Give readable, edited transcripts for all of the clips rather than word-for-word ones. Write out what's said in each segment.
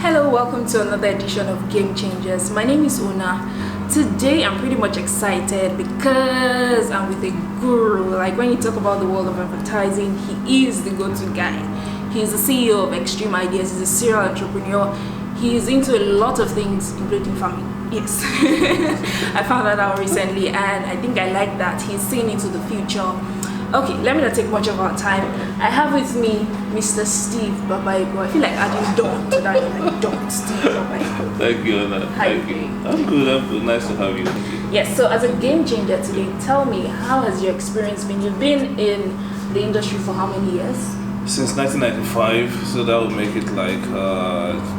Hello, welcome to another edition of Game Changers. My name is Una. Today I'm pretty much excited because I'm with a guru. Like when you talk about the world of advertising, he is the go-to guy. He's the CEO of Extreme Ideas. He's a serial entrepreneur. He's into a lot of things, including farming. Yes, I found that out recently, and I think I like that. He's seeing into the future. Okay, let me not take much of our time. I have with me Mr. Steve Babaigo. I feel like adding Don to that. Like Don, Steve Babaigo. Thank you, Anna. Thank you. I'm good. Nice to have you. Yes, so as a game changer today, tell me, how has your experience been? You've been in the industry for how many years? Since 1995, so that would make it like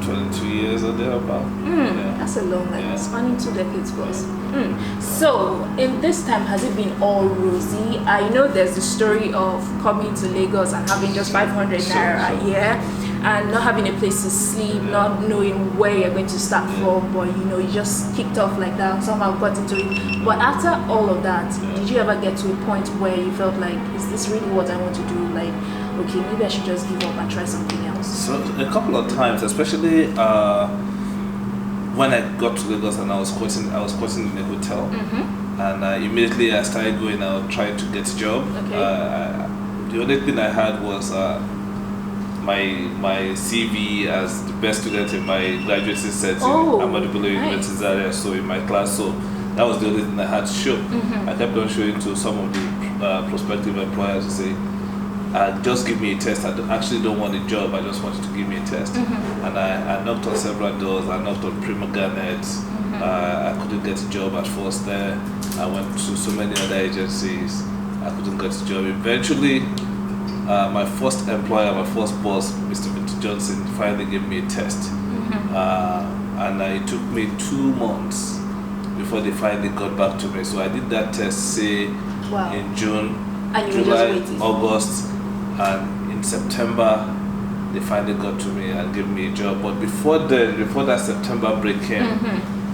22 years or thereabout. Yeah. That's a long life, spanning 2 decades plus. So, in this time, has it been all rosy? I know there's the story of coming to Lagos and having just 500 naira a year and not having a place to sleep, not knowing where you're going to start from, but you just kicked off like that, somehow got into it. But after all of that, did you ever get to a point where you felt like, is this really what I want to do? Like, okay, maybe I should just give up and try something else? So a couple of times, especially when I got to Lagos and I was quoting in a hotel, and immediately I started going out trying to get a job. Okay. The only thing I had was my CV as the best student in my graduate setting, Ahmadu Bello University Zaria, so in my class, so that was the only thing I had to show. I kept on showing to some of the prospective employers to say, just give me a test. I actually don't want a job. I just want you to give me a test. And I knocked on several doors. I knocked on Prima Garnet. I couldn't get a job at first there. I went to so many other agencies. I couldn't get a job. Eventually, my first employer, my first boss, Mr. Victor Johnson, finally gave me a test. And it took me 2 months before they finally got back to me. So I did that test, say, in June, and July, August, and in September they finally got to me and gave me a job. But before that September break came,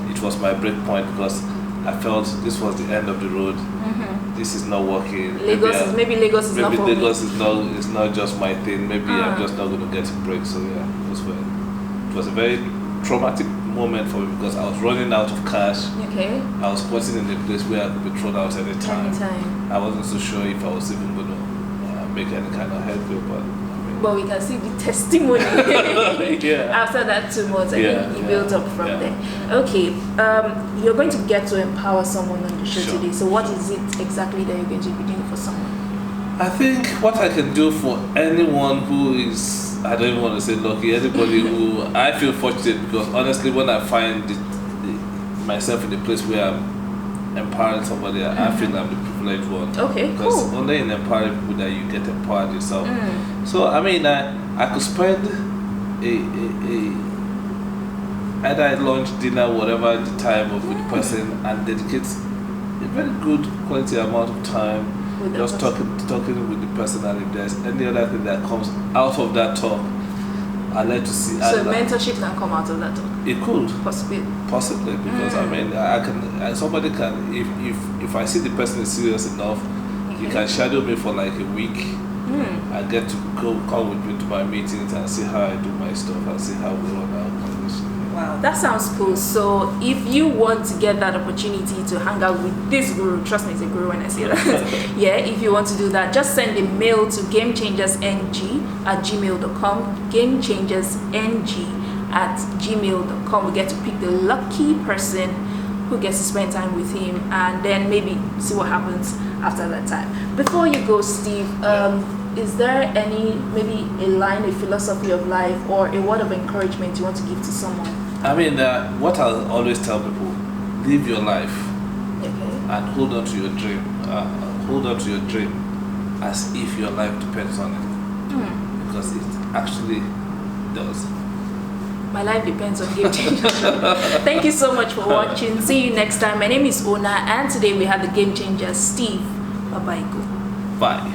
it was my break point because I felt this was the end of the road. This is not working. Maybe Lagos is not for me. It's not just my thing. Maybe I'm just not going to get a break. So it was a very traumatic moment for me because I was running out of cash. Okay. I was working in a place where I could be thrown out anytime. I wasn't so sure if I was even going to make any kind of headway, but we can see the testimony after that 2 months. I think you built up from there. Okay, you're going to get to empower someone on the show today. So what is it exactly that you're going to be doing for someone? I think what I can do for anyone who is, I don't even want to say lucky, anybody who, I feel fortunate because honestly when I find myself in a place where I'm empowering somebody, I feel I'm the privileged one. Okay, because only in empowering people that you get empowered yourself. So I mean, I could spend either a lunch, dinner, whatever the time of with the person and dedicate a very good quality amount of time just talking with the person, and if there's any other thing that comes out of that talk, I'd like to see. So mentorship can come out of that talk? It could. Possibly, because I mean, somebody can, if I see the person is serious enough, you can shadow me for like a week. I get to come with me to my meetings and see how I do my stuff and see how we run our organization. Wow, that sounds cool. So if you want to get that opportunity to hang out with this guru, trust me, it's a guru when I say that. If you want to do that, just send a mail to gamechangersng@gmail.com. gamechangersng@gmail.com. We get to pick the lucky person who gets to spend time with him, and then maybe see what happens after that time. Before you go, Steve, is there maybe a line, a philosophy of life, or a word of encouragement you want to give to someone? I mean, what I always tell people: live your life, and hold on to your dream. Hold on to your dream as if your life depends on it, because it actually does. My life depends on Game Changers. Thank you so much for watching. See you next time. My name is Ona, and today we have the Game Changer, Steve Babaigo. Bye.